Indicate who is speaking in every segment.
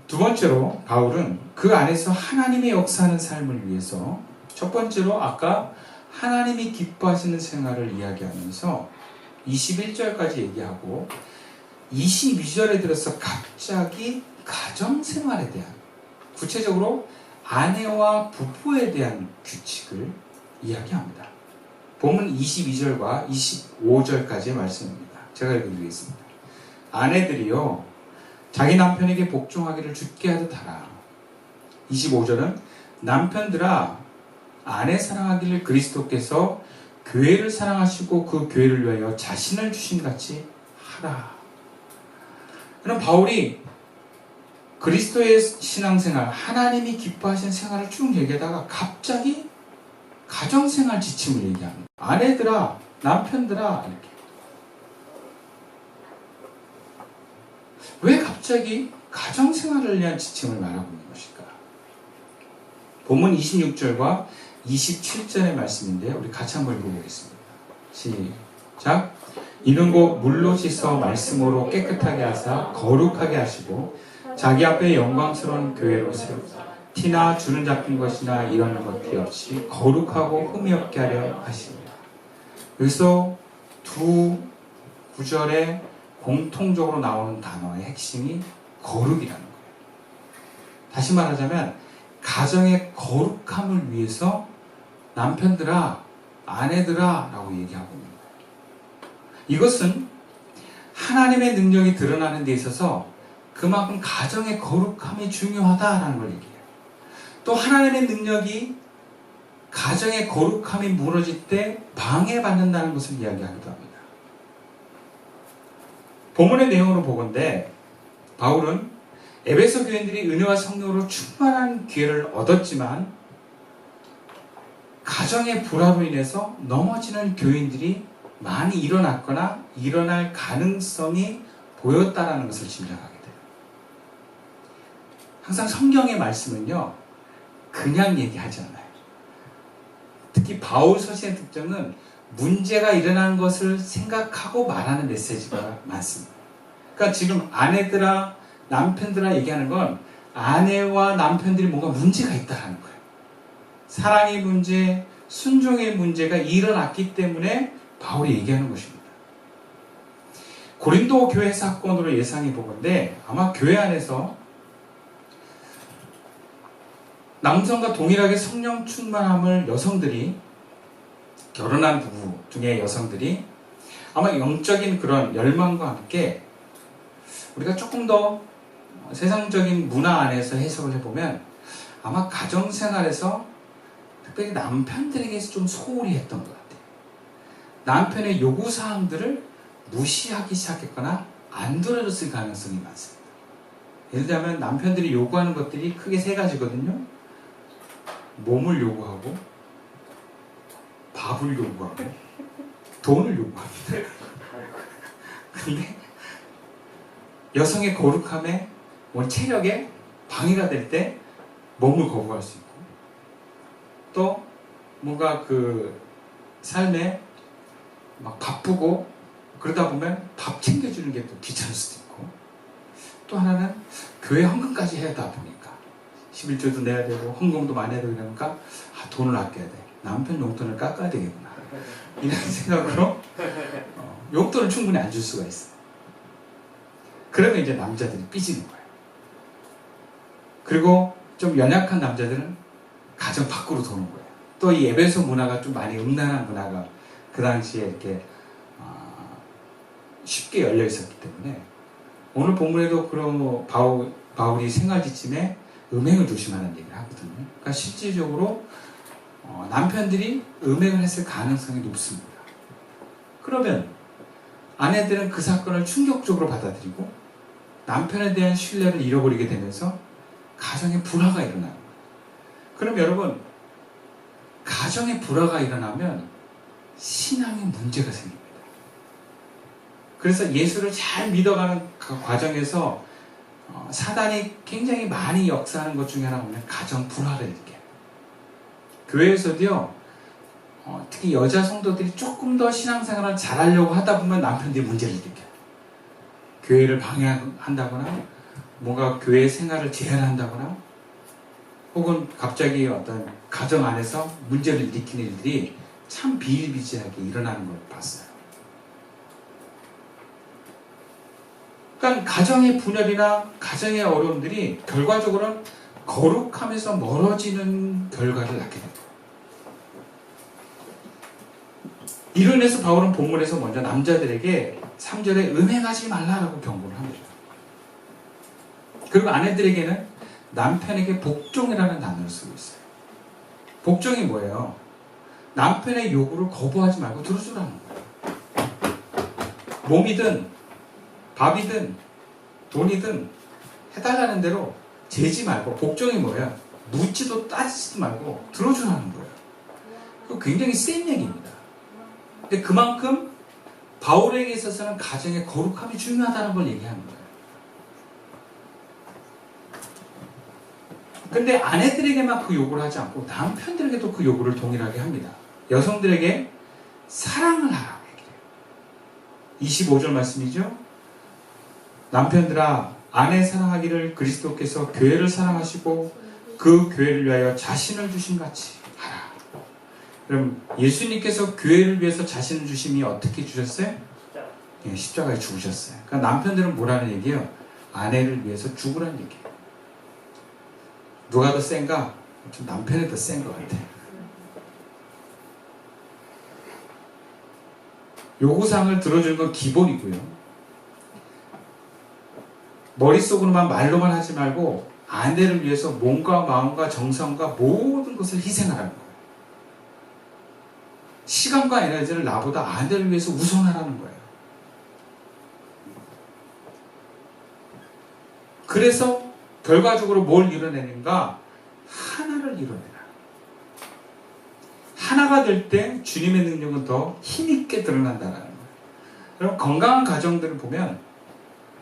Speaker 1: 두 번째로 바울은 그 안에서 하나님의 역사하는 삶을 위해서 첫 번째로 아까 하나님이 기뻐하시는 생활을 이야기하면서 21절까지 얘기하고 22절에 들어서 갑자기 가정생활에 대한, 구체적으로 아내와 부부에 대한 규칙을 이야기합니다. 본문 22절과 25절까지의 말씀입니다. 제가 읽어드리겠습니다. 아내들이요 자기 남편에게 복종하기를 주께 하듯 하라. 25절은 남편들아 아내 사랑하기를 그리스도께서 교회를 사랑하시고 그 교회를 위하여 자신을 주신 같이 하라. 그럼 바울이 그리스도의 신앙생활, 하나님이 기뻐하시는 생활을 쭉 얘기하다가 갑자기 가정생활 지침을 얘기합니다. 아내들아, 남편들아 이렇게. 왜 갑자기 가정생활을 위한 지침을 말하고 있는 것일까? 본문 26절과 27절의 말씀인데 우리 같이 한번 읽어보겠습니다. 시작. 이는 곧 물로 씻어 말씀으로 깨끗하게 하사 거룩하게 하시고 자기 앞에 영광스러운 교회로 세우사 티나 주름 잡힌 것이나 이런 것이 없이 거룩하고 흠이 없게 하려 하십니다. 여기서 두 구절에 공통적으로 나오는 단어의 핵심이 거룩이라는 거예요. 다시 말하자면 가정의 거룩함을 위해서 남편들아, 아내들아 라고 얘기하고 있는 거예요. 이것은 하나님의 능력이 드러나는 데 있어서 그만큼 가정의 거룩함이 중요하다라는 걸 얘기해요. 또 하나님의 능력이 가정의 거룩함이 무너질 때 방해받는다는 것을 이야기하기도 합니다. 본문의 내용으로 보건대 바울은 에베소 교인들이 은혜와 성령으로 충만한 기회를 얻었지만 가정의 불화로 인해서 넘어지는 교인들이 많이 일어났거나 일어날 가능성이 보였다라는 것을 짐작하게 돼요. 항상 성경의 말씀은요 그냥 얘기하지 않아요. 특히 바울 서신의 특징은 문제가 일어나는 것을 생각하고 말하는 메시지가 많습니다. 그러니까 지금 아내들아 남편들아 얘기하는 건 아내와 남편들이 뭔가 문제가 있다는 거예요. 사랑의 문제, 순종의 문제가 일어났기 때문에 바울이 얘기하는 것입니다. 고린도 교회 사건으로 예상해 보건대 아마 교회 안에서 남성과 동일하게 성령 충만함을 여성들이, 결혼한 부부 중에 여성들이 아마 영적인 그런 열망과 함께 우리가 조금 더 세상적인 문화 안에서 해석을 해보면 아마 가정생활에서 특별히 남편들에게서 좀 소홀히 했던 것 같아요. 남편의 요구사항들을 무시하기 시작했거나 안 들어줬을 가능성이 많습니다. 예를 들자면 남편들이 요구하는 것들이 크게 세 가지거든요. 몸을 요구하고 밥을 요구하고 돈을 요구합니다. 근데 여성의 거룩함에 체력에 방해가 될 때 몸을 거부할 수 있고 또 뭔가 그 삶에 막 바쁘고 그러다 보면 밥 챙겨주는 게 또 귀찮을 수도 있고 또 하나는 교회 헌금까지 해다 보니까 11조도 내야 되고 헌금도 많이 해야 되고 그러니까 돈을 아껴야 돼. 남편 용돈을 깎아야 되겠구나. 이런 생각으로 용돈을 충분히 안 줄 수가 있어요. 그러면 이제 남자들이 삐지는 거예요. 그리고 좀 연약한 남자들은 가정 밖으로 도는 거예요. 또 이 에베소 문화가 좀 많이 음란한 문화가 그 당시에 이렇게 쉽게 열려 있었기 때문에 오늘 본문에도 그런 바울이 생활 지침에 음행을 조심하는 얘기를 하거든요. 그러니까 실질적으로 남편들이 음행을 했을 가능성이 높습니다. 그러면 아내들은 그 사건을 충격적으로 받아들이고 남편에 대한 신뢰를 잃어버리게 되면서 가정에 불화가 일어나는 거예요. 그럼 여러분, 가정에 불화가 일어나면 신앙에 문제가 생깁니다. 그래서 예수를 잘 믿어가는 그 과정에서 사단이 굉장히 많이 역사하는 것 중에 하나가 뭐냐면 가정 불화를 일으켜요. 교회에서도요, 특히 여자 성도들이 조금 더 신앙생활을 잘하려고 하다 보면 남편들이 문제를 일으켜요. 교회를 방해한다거나 뭔가 교회 생활을 제한한다거나 혹은 갑자기 어떤 가정 안에서 문제를 일으키는 일들이 참 비일비재하게 일어나는 걸 봤어요. 그러니까 가정의 분열이나 가정의 어려움들이 결과적으로는 거룩함에서 멀어지는 결과를 낳게 됩니다. 이로 인해서 바울은 본문에서 먼저 남자들에게 3절에 음행하지 말라라고 경고를 합니다. 그리고 아내들에게는 남편에게 복종이라는 단어를 쓰고 있어요. 복종이 뭐예요? 남편의 요구를 거부하지 말고 들어주라는 거예요. 몸이든 밥이든 돈이든 해달라는 대로 재지 말고, 복종이 뭐예요? 묻지도 따지지도 말고 들어주라는 거예요. 그거 굉장히 센 얘기입니다. 근데 그만큼 바울에게 있어서는 가정의 거룩함이 중요하다는 걸 얘기하는 거예요. 근데 아내들에게만 그 요구를 하지 않고 남편들에게도 그 요구를 동일하게 합니다. 여성들에게 사랑을 하라고 얘기해요. 25절 말씀이죠. 남편들아, 아내 사랑하기를 그리스도께서 교회를 사랑하시고 그 교회를 위하여 자신을 주신 같이 하라. 그럼 예수님께서 교회를 위해서 자신을 주심이 어떻게 주셨어요? 예, 십자가에 죽으셨어요. 그러니까 남편들은 뭐라는 얘기예요? 아내를 위해서 죽으라는 얘기예요. 누가 더 센가? 좀 남편이 더 센 것 같아요. 요구사항을 들어주는 건 기본이고요. 머릿속으로만 말로만 하지 말고 아내를 위해서 몸과 마음과 정성과 모든 것을 희생하라는 거예요. 시간과 에너지를 나보다 아내를 위해서 우선하라는 거예요. 그래서 결과적으로 뭘 이뤄내는가? 하나를 이뤄내라. 하나가 될 때 주님의 능력은 더 힘있게 드러난다는 거예요. 여러분, 건강한 가정들을 보면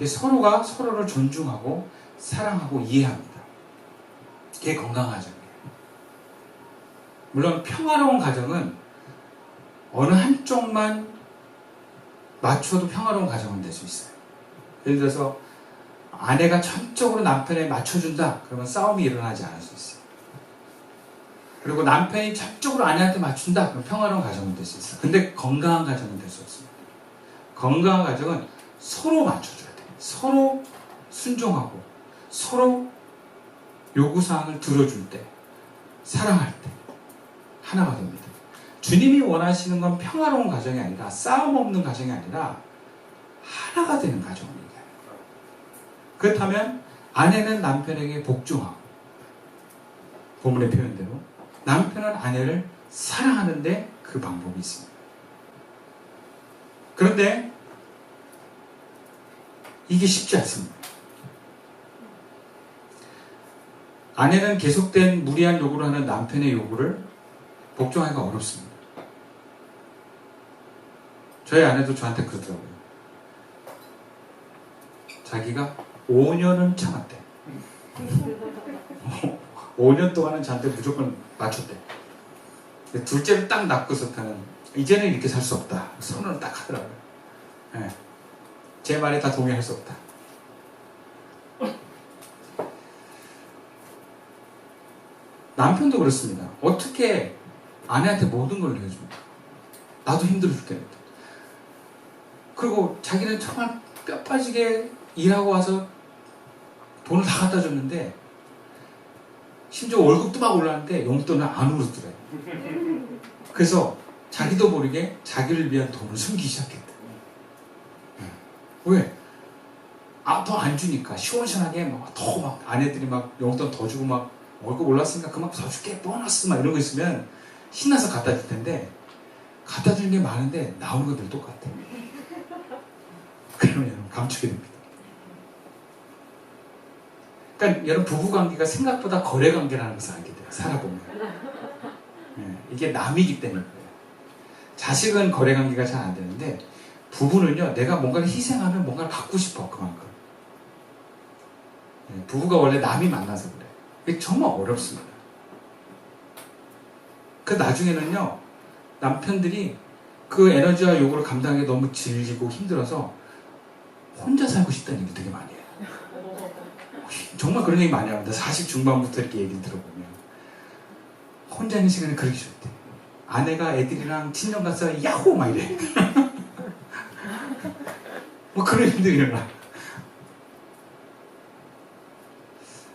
Speaker 1: 서로가 서로를 존중하고 사랑하고 이해합니다. 그게 건강한 가정이에요. 물론 평화로운 가정은 어느 한쪽만 맞춰도 평화로운 가정은 될 수 있어요. 예를 들어서 아내가 전적으로 남편에 맞춰준다. 그러면 싸움이 일어나지 않을 수 있어요. 그리고 남편이 전적으로 아내한테 맞춘다. 그럼 평화로운 가정은 될 수 있어요. 근데 건강한 가정은 될 수 없습니다. 건강한 가정은 서로 맞춰줘야 돼요. 서로 순종하고 서로 요구사항을 들어줄 때, 사랑할 때 하나가 됩니다. 주님이 원하시는 건 평화로운 가정이 아니라, 싸움 없는 가정이 아니라 하나가 되는 가정을 얘기해요. 그렇다면 아내는 남편에게 복종하고, 본문의 표현대로 남편은 아내를 사랑하는데 그 방법이 있습니다. 그런데 이게 쉽지 않습니다. 아내는 계속된 무리한 요구를 하는 남편의 요구를 복종하기가 어렵습니다. 저희 아내도 저한테 그러더라고요. 자기가 5년은 참았대. 5년 동안은 저한테 무조건 맞췄대. 둘째를 딱 낳고서부터는 이제는 이렇게 살 수 없다. 선언을 딱 하더라고요. 네. 제 말에 다 동의할 수 없다. 남편도 그렇습니다. 어떻게 아내한테 모든 걸 내줍니까? 나도 힘들어 죽겠는데. 그리고 자기는 정말 뼈 빠지게 일하고 와서 돈을 다 갖다 줬는데, 심지어 월급도 막 올랐는데 용돈을 안 오르더래요. 그래서 자기도 모르게 자기를 위한 돈을 숨기기 시작했다. 왜? 더 안 주니까 시원시원하게 더 아내들이 막 용돈 더 주고 막 월급 올랐으니까 그만큼 더 줄게, 보너스 막 이런 거 있으면 신나서 갖다 줄 텐데, 갖다 주는 게 많은데 나오는 거 늘 똑같아. 그러면 여러분 감추게 됩니다. 그러니까 여러분, 부부관계가 생각보다 거래관계라는 것을 알게 돼요. 살아보면. 네, 이게 남이기 때문에 그래요. 자식은 거래관계가 잘 안 되는데 부부는요, 내가 뭔가를 희생하면 뭔가를 갖고 싶어. 그만큼. 네, 부부가 원래 남이 만나서 그래. 이게 정말 어렵습니다. 그 나중에는요, 남편들이 그 에너지와 요구를 감당하기 너무 질리고 힘들어서 혼자 살고 싶다는 얘기 되게 많이 해요. 정말 그런 얘기 많이 합니다. 40 중반부터 이렇게 얘기를 들어보면 혼자 있는 시간이 그렇게 좋대. 아내가 애들이랑 친정 가서 야호 막 이래. 뭐 그런 일들이 일어나.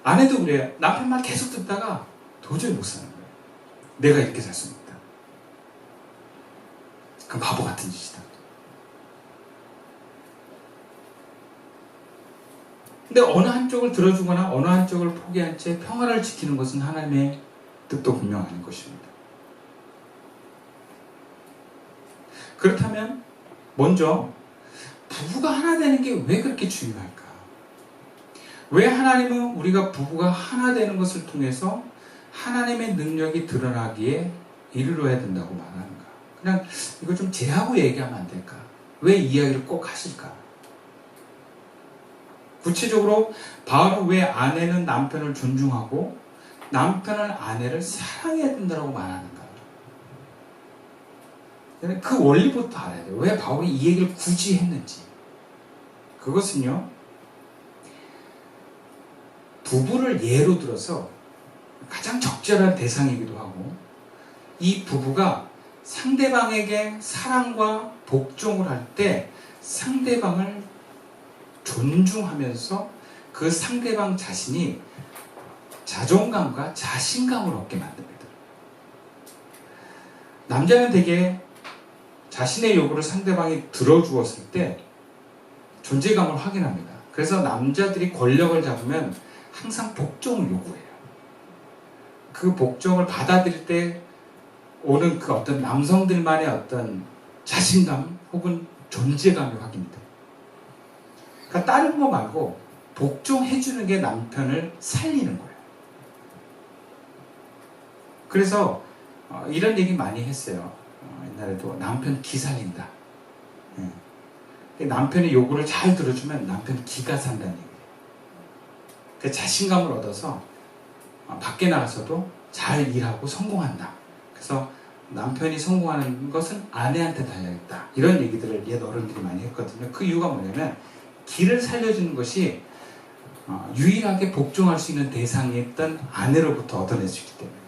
Speaker 1: 아내도 그래요. 남편 말 계속 듣다가 도저히 못 사는 거예요. 내가 이렇게 살 수는 없다. 그건 바보 같은 짓이다. 근데 어느 한쪽을 들어주거나 어느 한쪽을 포기한 채 평화를 지키는 것은 하나님의 뜻도 분명 아닌 것입니다. 그렇다면 먼저 부부가 하나 되는 게 왜 그렇게 중요할까? 왜 하나님은 우리가 부부가 하나 되는 것을 통해서 하나님의 능력이 드러나기에 이르러야 된다고 말하는가? 그냥 이거 좀 제하고 얘기하면 안 될까? 왜 이야기를 꼭 하실까? 구체적으로 바울은 왜 아내는 남편을 존중하고 남편은 아내를 사랑해야 된다고 말하는가? 그 원리부터 알아야 돼요. 왜 바울이 이 얘기를 굳이 했는지. 그것은요, 부부를 예로 들어서 가장 적절한 대상이기도 하고, 이 부부가 상대방에게 사랑과 복종을 할 때 상대방을 존중하면서 그 상대방 자신이 자존감과 자신감을 얻게 만듭니다. 남자는 되게 자신의 요구를 상대방이 들어주었을 때 존재감을 확인합니다. 그래서 남자들이 권력을 잡으면 항상 복종을 요구해요. 그 복종을 받아들일 때 오는 그 어떤 남성들만의 어떤 자신감 혹은 존재감이 확인돼요. 그러니까 다른 거 말고 복종해주는 게 남편을 살리는 거예요. 그래서 이런 얘기 많이 했어요. 옛날에도 남편 기 살린다. 남편의 요구를 잘 들어주면 남편 기가 산다는 얘기예요. 그 자신감을 얻어서 밖에 나가서도 잘 일하고 성공한다. 그래서 남편이 성공하는 것은 아내한테 달려있다. 이런 얘기들을 옛 어른들이 많이 했거든요. 그 이유가 뭐냐면 기를 살려주는 것이 유일하게 복종할 수 있는 대상이었던 아내로부터 얻어낼 수 있기 때문에.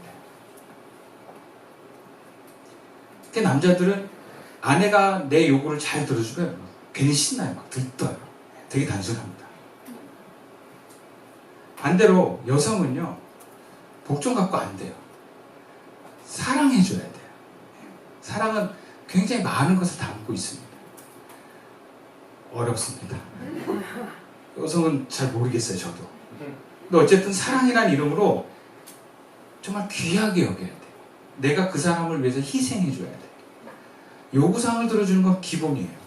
Speaker 1: 그 남자들은 아내가 내 요구를 잘 들어주면 괜히 신나요. 막 들떠요. 되게 단순합니다. 반대로 여성은요, 복종 갖고 안 돼요. 사랑해줘야 돼요. 사랑은 굉장히 많은 것을 담고 있습니다. 어렵습니다. 여성은 잘 모르겠어요, 저도. 근데 어쨌든 사랑이라는 이름으로 정말 귀하게 여겨야 돼요. 내가 그 사람을 위해서 희생해줘야 돼요. 요구사항을 들어주는 건 기본이에요.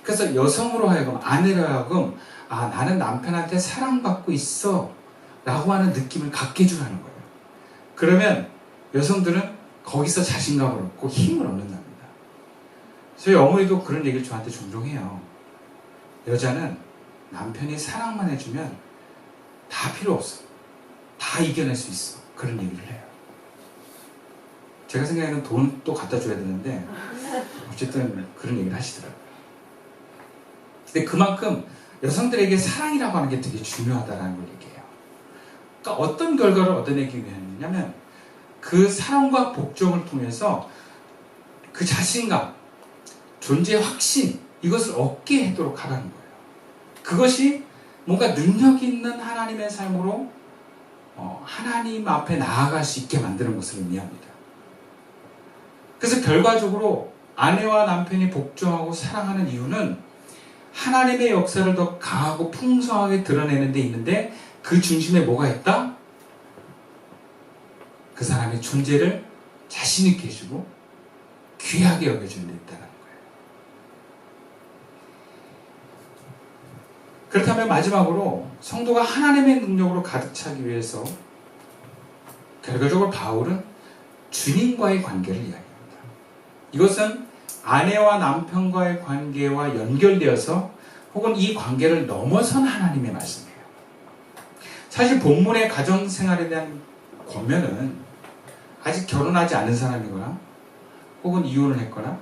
Speaker 1: 그래서 여성으로 하여금, 아내로 하여금, 나는 남편한테 사랑받고 있어 라고 하는 느낌을 갖게 해주라는 거예요. 그러면 여성들은 거기서 자신감을 얻고 힘을 얻는답니다. 저희 어머니도 그런 얘기를 저한테 종종 해요. 여자는 남편이 사랑만 해주면 다 필요 없어. 다 이겨낼 수 있어. 그런 얘기를 해요. 제가 생각에는 돈도 갖다 줘야 되는데 어쨌든 그런 얘기를 하시더라고요. 근데 그만큼 여성들에게 사랑이라고 하는 게 되게 중요하다는 걸 얘기해요. 그러니까 어떤 결과를 얻어내기 위해서냐면 그 사랑과 복종을 통해서 그 자신감, 존재의 확신, 이것을 얻게 하도록 하라는 거예요. 그것이 뭔가 능력 있는 하나님의 삶으로 하나님 앞에 나아갈 수 있게 만드는 것을 의미합니다. 그래서 결과적으로 아내와 남편이 복종하고 사랑하는 이유는 하나님의 역사를 더 강하고 풍성하게 드러내는 데 있는데 그 중심에 뭐가 있다? 그 사람의 존재를 자신 있게 해주고 귀하게 여겨주는 데 있다는 거예요. 그렇다면 마지막으로 성도가 하나님의 능력으로 가득 차기 위해서 결과적으로 바울은 주님과의 관계를 이야기합니다. 이것은 아내와 남편과의 관계와 연결되어서 혹은 이 관계를 넘어선 하나님의 말씀이에요. 사실 본문의 가정생활에 대한 권면은 아직 결혼하지 않은 사람이거나 혹은 이혼을 했거나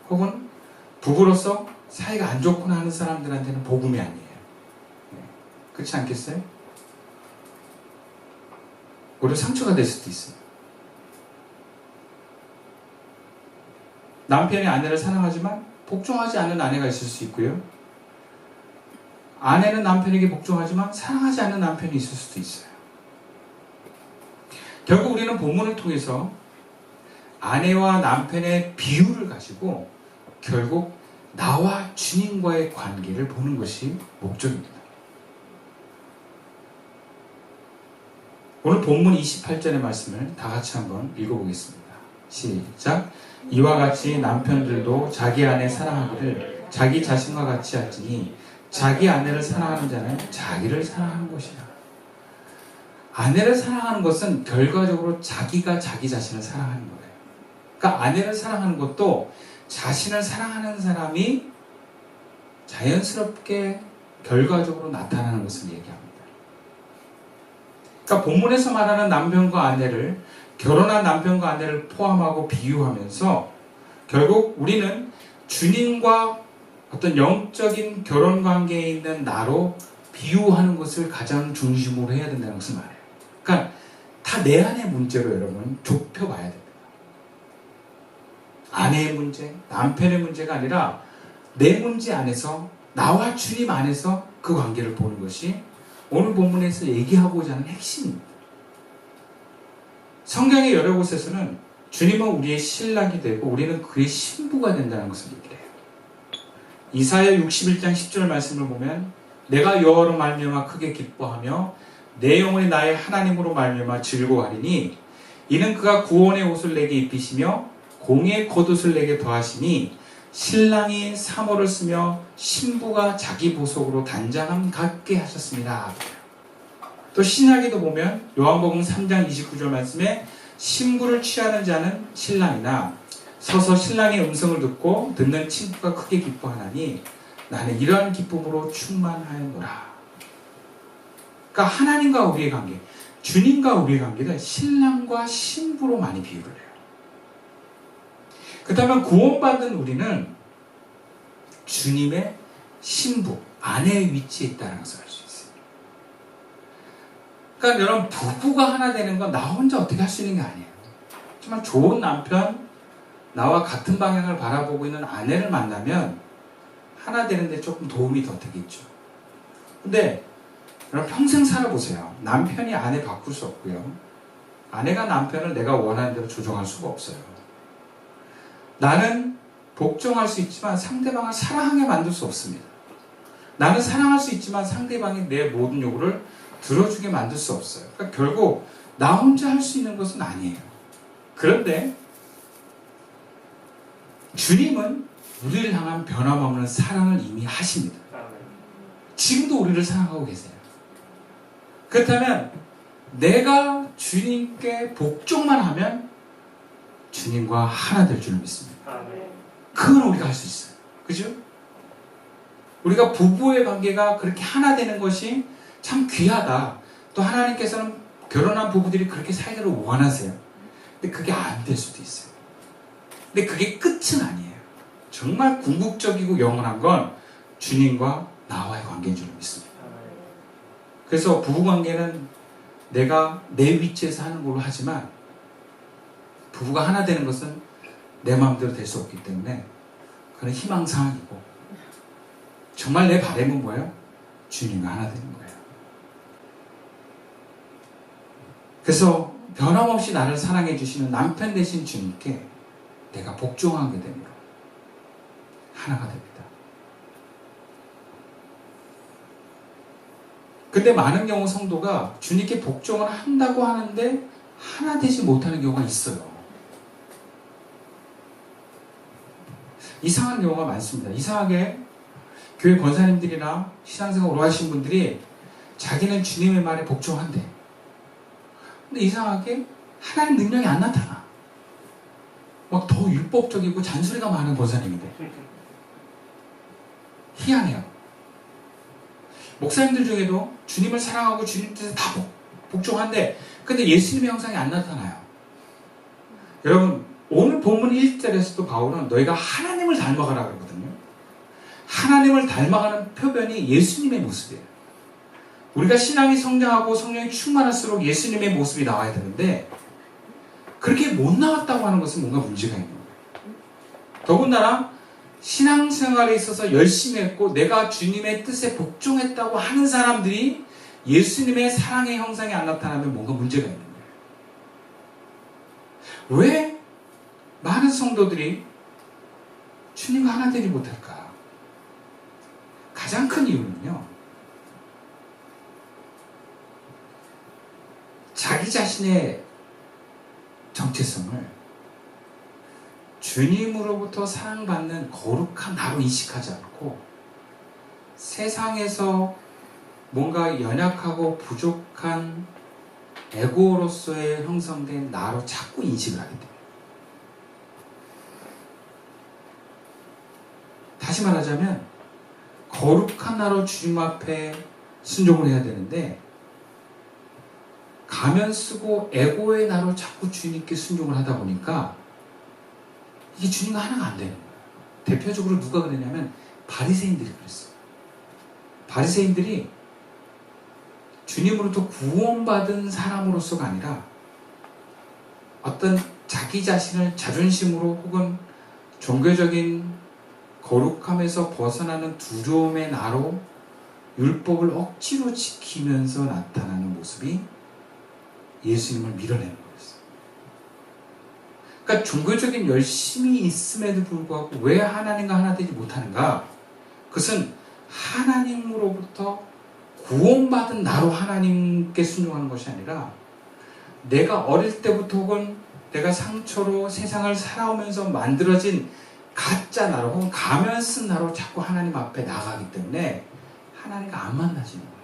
Speaker 1: 혹은 부부로서 사이가 안 좋구나 하는 사람들한테는 복음이 아니에요. 그렇지 않겠어요? 오히려 상처가 될 수도 있어요. 남편이 아내를 사랑하지만 복종하지 않는 아내가 있을 수 있고요. 아내는 남편에게 복종하지만 사랑하지 않는 남편이 있을 수도 있어요. 결국 우리는 본문을 통해서 아내와 남편의 비유를 가지고 결국 나와 주님과의 관계를 보는 것이 목적입니다. 오늘 본문 28절의 말씀을 다 같이 한번 읽어보겠습니다. 시작. 이와 같이 남편들도 자기 아내 사랑하기를 자기 자신과 같이 할지니 자기 아내를 사랑하는 자는 자기를 사랑하는 것이라. 아내를 사랑하는 것은 결과적으로 자기가 자기 자신을 사랑하는 거예요. 그러니까 아내를 사랑하는 것도 자신을 사랑하는 사람이 자연스럽게 결과적으로 나타나는 것을 얘기합니다. 그러니까 본문에서 말하는 남편과 아내를 결혼한 남편과 아내를 포함하고 비유하면서 결국 우리는 주님과 어떤 영적인 결혼 관계에 있는 나로 비유하는 것을 가장 중심으로 해야 된다는 것을 말해요. 그러니까 다 내 안의 문제로 여러분 좁혀봐야 됩니다. 아내의 문제, 남편의 문제가 아니라 내 문제 안에서 나와 주님 안에서 그 관계를 보는 것이 오늘 본문에서 얘기하고자 하는 핵심입니다. 성경의 여러 곳에서는 주님은 우리의 신랑이 되고 우리는 그의 신부가 된다는 것을 얘기해요. 이사야 61장 10절 말씀을 보면 내가 여호와로 말미암아 크게 기뻐하며 내 영혼이 나의 하나님으로 말미암아 즐거워하리니 이는 그가 구원의 옷을 내게 입히시며 공의 겉옷을 내게 더하시니 신랑이 사모를 쓰며 신부가 자기 보석으로 단장함 갖게 하셨습니다. 또 신약에도 보면 요한복음 3장 29절 말씀에 신부를 취하는 자는 신랑이나 서서 신랑의 음성을 듣고 듣는 친구가 크게 기뻐하나니 나는 이러한 기쁨으로 충만하였노라. 그러니까 하나님과 우리의 관계, 주님과 우리의 관계는 신랑과 신부로 많이 비유를 해요. 그렇다면 구원받은 우리는 주님의 신부, 아내의 위치에 있다는 것을 알 수 있어요. 그러니까 여러분 부부가 하나 되는 건 나 혼자 어떻게 할 수 있는 게 아니에요. 정말 좋은 남편, 나와 같은 방향을 바라보고 있는 아내를 만나면 하나 되는데 조금 도움이 더 되겠죠. 근데 여러분 평생 살아보세요. 남편이 아내 바꿀 수 없고요. 아내가 남편을 내가 원하는 대로 조정할 수가 없어요. 나는 복종할 수 있지만 상대방을 사랑하게 만들 수 없습니다. 나는 사랑할 수 있지만 상대방이 내 모든 요구를 들어주게 만들 수 없어요. 그러니까 결국 나 혼자 할 수 있는 것은 아니에요. 그런데 주님은 우리를 향한 변함없는 사랑을 이미 하십니다. 지금도 우리를 사랑하고 계세요. 그렇다면 내가 주님께 복종만 하면 주님과 하나 될 줄 믿습니다. 그건 우리가 할 수 있어요. 그죠? 우리가 부부의 관계가 그렇게 하나 되는 것이 참 귀하다. 또 하나님께서는 결혼한 부부들이 그렇게 살기를 원하세요. 근데 그게 안 될 수도 있어요. 근데 그게 끝은 아니에요. 정말 궁극적이고 영원한 건 주님과 나와의 관계인 줄 믿습니다. 그래서 부부관계는 내가 내 위치에서 하는 걸로 하지만 부부가 하나 되는 것은 내 마음대로 될 수 없기 때문에 그건 희망사항이고 정말 내 바람은 뭐예요? 주님과 하나 되는 거예요. 그래서 변함없이 나를 사랑해 주시는 남편 되신 주님께 내가 복종하게 되므로 하나가 됩니다. 근데 많은 경우 성도가 주님께 복종을 한다고 하는데 하나 되지 못하는 경우가 있어요. 이상한 경우가 많습니다. 이상하게 교회 권사님들이나 신앙생활 오래 하신 분들이 자기는 주님의 말에 복종한대. 근데 이상하게 하나님 능력이 안 나타나. 막 더 율법적이고 잔소리가 많은 권사님인데. 희한해요. 목사님들 중에도 주님을 사랑하고 주님 뜻에 다 복종한데 근데 예수님의 형상이 안 나타나요. 여러분 오늘 본문 1절에서도 바울은 너희가 하나님을 닮아가라 그러거든요. 하나님을 닮아가는 표변이 예수님의 모습이에요. 우리가 신앙이 성장하고 성령이 충만할수록 예수님의 모습이 나와야 되는데 그렇게 못 나왔다고 하는 것은 뭔가 문제가 있는 거예요. 더군다나 신앙생활에 있어서 열심히 했고 내가 주님의 뜻에 복종했다고 하는 사람들이 예수님의 사랑의 형상이 안 나타나면 뭔가 문제가 있는 거예요. 왜 많은 성도들이 주님과 하나 되지 못할까? 가장 큰 이유는요, 자기 자신의 정체성을 주님으로부터 사랑받는 거룩한 나로 인식하지 않고 세상에서 뭔가 연약하고 부족한 에고로서의 형성된 나로 자꾸 인식을 하게 돼요. 다시 말하자면 거룩한 나로 주님 앞에 순종을 해야 되는데 가면 쓰고 에고의 나로 자꾸 주님께 순종을 하다 보니까 이게 주님과 하나가 안 되는 거예요. 대표적으로 누가 그랬냐면 바리새인들이 그랬어요. 바리새인들이 주님으로부터 구원받은 사람으로서가 아니라 어떤 자기 자신을 자존심으로 혹은 종교적인 거룩함에서 벗어나는 두려움의 나로 율법을 억지로 지키면서 나타나는 모습이 예수님을 밀어내는 거였어요. 그러니까 종교적인 열심이 있음에도 불구하고 왜 하나님과 하나 되지 못하는가? 그것은 하나님으로부터 구원받은 나로 하나님께 순종하는 것이 아니라 내가 어릴 때부터 혹은 내가 상처로 세상을 살아오면서 만들어진 가짜 나로 혹은 가면 쓴 나로 자꾸 하나님 앞에 나가기 때문에 하나님과 안 만나지는 거예요.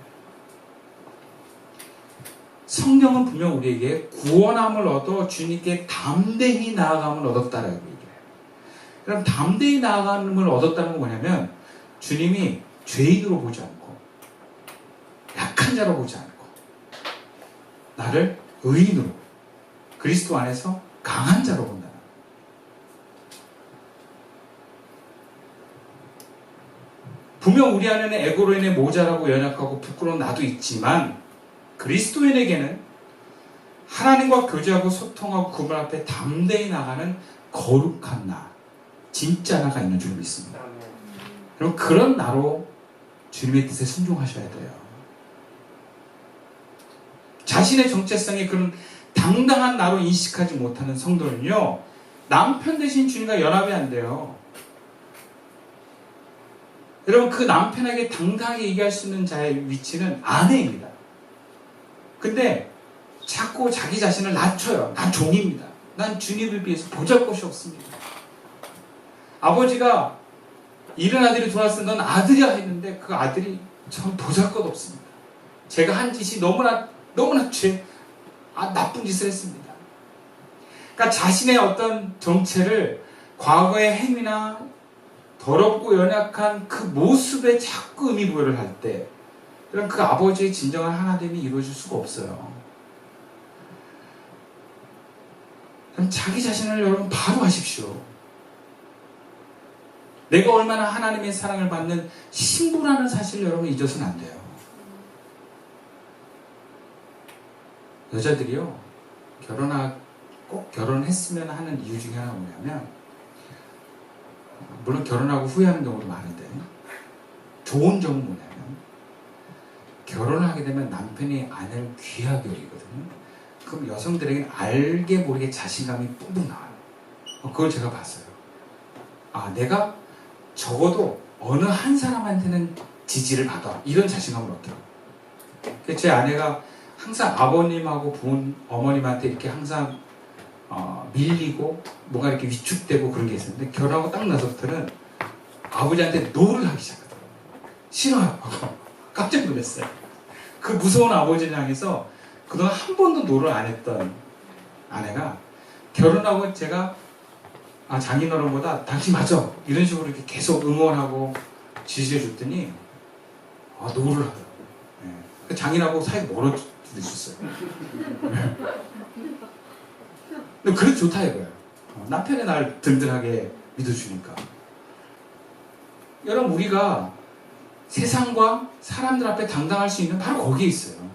Speaker 1: 성경은 분명 우리에게 구원함을 얻어 주님께 담대히 나아감을 얻었다라고 얘기해요. 그럼 담대히 나아감을 얻었다는 건 뭐냐면 주님이 죄인으로 보지 않고 약한 자로 보지 않고 나를 의인으로 그리스도 안에서 강한 자로 본다. 분명 우리 안에는 에고로 인해 모자라고 연약하고 부끄러운 나도 있지만 그리스도인에게는 하나님과 교제하고 소통하고 그분 앞에 담대히 나가는 거룩한 나, 진짜 나가 있는 줄 믿습니다. 그럼 그런 나로 주님의 뜻에 순종하셔야 돼요. 자신의 정체성이 그런 당당한 나로 인식하지 못하는 성도는요, 남편 대신 주님과 연합이 안 돼요. 여러분, 그 남편에게 당당하게 얘기할 수 있는 자의 위치는 아내입니다. 근데 자꾸 자기 자신을 낮춰요. 난 종입니다. 난 주님을 비해서 보잘것이 없습니다. 아버지가 이른 아들이 돌아왔을 때 넌 아들이야 했는데 그 아들이 전 보잘것 없습니다. 제가 한 짓이 너무나 나쁜 짓을 했습니다. 그러니까 자신의 어떤 정체를 과거의 행위나 더럽고 연약한 그 모습에 자꾸 의미부여를 할 때 그럼 그 아버지의 진정한 하나됨이 이루어질 수가 없어요. 그럼 자기 자신을 여러분 바로 하십시오. 내가 얼마나 하나님의 사랑을 받는 신부라는 사실을 여러분 잊어서는 안 돼요. 여자들이요, 꼭 결혼했으면 하는 이유 중에 하나가 뭐냐면, 물론 결혼하고 후회하는 경우도 많은데, 좋은 점은 뭐냐면, 결혼을 하게 되면 남편이 아내를 귀하게 여기거든요. 그럼 여성들에게는 알게 모르게 자신감이 뿜뿜 나와요. 그걸 제가 봤어요. 내가 적어도 어느 한 사람한테는 지지를 받아. 이런 자신감을 얻더라고요. 제 아내가 항상 아버님하고 어머님한테 이렇게 항상 밀리고 뭔가 이렇게 위축되고 그런 게 있었는데 결혼하고 딱 나서부터는 아버지한테 노를 하기 시작하더라고요. 싫어요. 깜짝 놀랐어요. 그 무서운 아버지를 향해서 그동안 한 번도 노를 안 했던 아내가 결혼하고 제가 장인어른보다 당신 맞아 이런 식으로 이렇게 계속 응원하고 지지해 줬더니 노를 하더라고요. 네. 장인하고 사이가 멀어질 수도 있었어요. 네. 근데 그래도 좋다 이거예요. 남편이 날 든든하게 믿어주니까. 여러분, 우리가 세상과 사람들 앞에 당당할 수 있는 바로 거기에 있어요.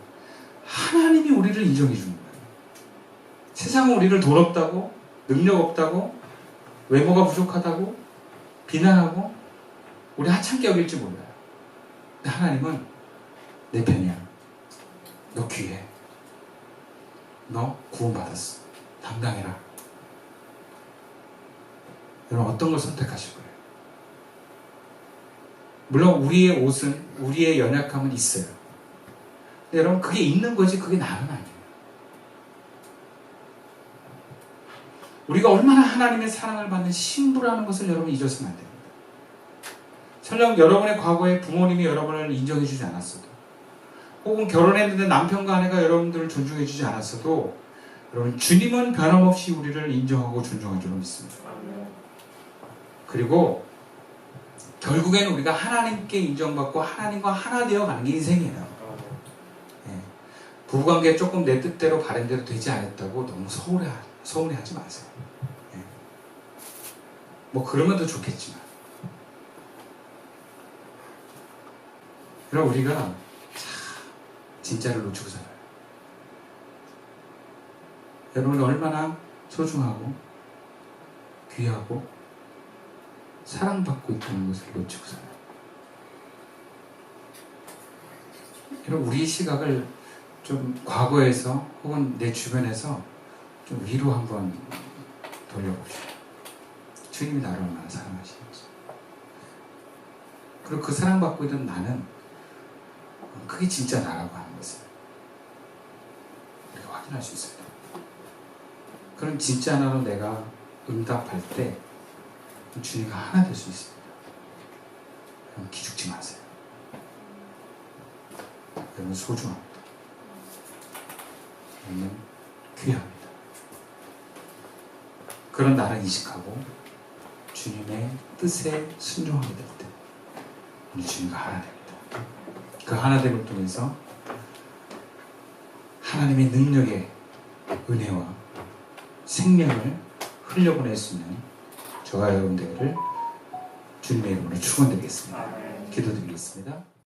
Speaker 1: 하나님이 우리를 인정해 주는 거예요. 세상은 우리를 돈 없다고, 능력 없다고, 외모가 부족하다고 비난하고 우리 하찮게 여길지 몰라요. 근데 하나님은 내 편이야. 너 귀해. 너 구원받았어. 당당해라. 여러분 어떤 걸 선택하실 거예요? 물론 우리의 옷은, 우리의 연약함은 있어요. 근데 여러분 그게 있는 거지 그게 나는 아니에요. 우리가 얼마나 하나님의 사랑을 받는 신부라는 것을 여러분 잊어서는 안 됩니다. 설령 여러분의 과거에 부모님이 여러분을 인정해 주지 않았어도, 혹은 결혼했는데 남편과 아내가 여러분들을 존중해 주지 않았어도, 여러분 주님은 변함없이 우리를 인정하고 존중할 줄로 믿습니다. 그리고 결국에는 우리가 하나님께 인정받고 하나님과 하나 되어 가는 게 인생이에요. 부부관계 조금 내 뜻대로 바른대로 되지 않았다고 너무 서운해하지 마세요. 뭐 그러면 더 좋겠지만, 그럼 우리가 진짜를 놓치고 살아요. 여러분 얼마나 소중하고 귀하고 사랑받고 있다는 것을 놓치고 살아요. 여러분 우리의 시각을 좀 과거에서 혹은 내 주변에서 좀 위로 한번 돌려봅시다. 주님이 나를 얼마나 사랑하시는지. 그리고 그 사랑받고 있는 나는 그게 진짜 나라고 하는 것을 우리가 확인할 수 있어요. 그럼 진짜 나로 내가 응답할 때 주님과 하나 될 수 있습니다. 여러분 기죽지 마세요. 여러분 소중합니다. 여러분 귀합니다. 그런 나를 이식하고 주님의 뜻에 순종하게 될 때 우리 주님과 하나 됩니다. 그 하나됨을 통해서 하나님의 능력의 은혜와 생명을 흘려보낼 수 있는 저와 여러분들을 주님의 이름으로 축원드리겠습니다. 기도드리겠습니다.